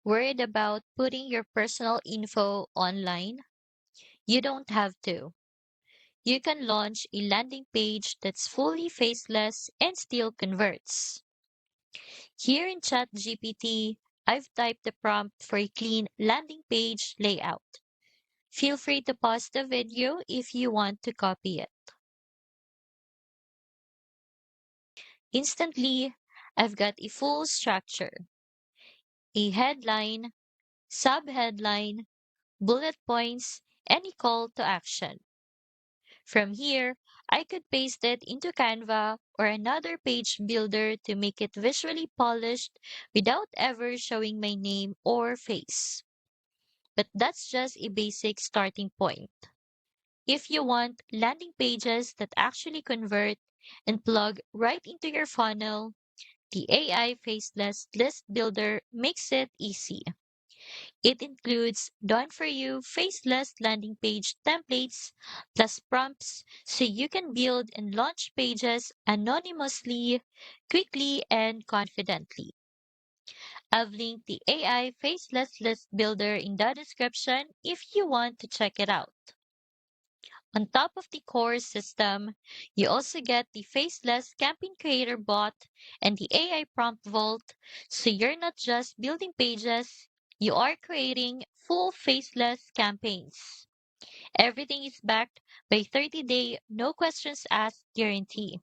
Worried about putting your personal info online? You don't have to. You can launch a landing page that's fully faceless and still converts. Here in ChatGPT, I've typed the prompt for a clean landing page layout. Feel free to pause the video if you want to copy it. Instantly, I've got a full structure, a headline, subheadline, bullet points, and a call to action. From here, I could paste it into Canva or another page builder to make it visually polished without ever showing my name or face. But that's just a basic starting point. If you want landing pages that actually convert and plug right into your funnel, the AI Faceless List Builder makes it easy. It includes done for you faceless landing page templates plus prompts so you can build and launch pages anonymously, quickly, and confidently. I've linked the AI Faceless List Builder in the description if you want to check it out. On top of the core system, you also get the faceless campaign creator bot and the AI prompt vault, so you're not just building pages, you are creating full faceless campaigns. Everything is backed by 30-day no questions asked guarantee.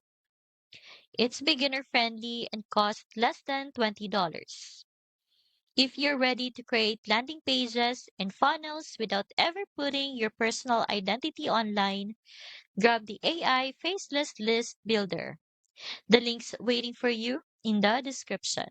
It's beginner friendly and costs less than $20. If you're ready to create landing pages and funnels without ever putting your personal identity online, grab the AI Faceless List Builder. The link's waiting for you in the description.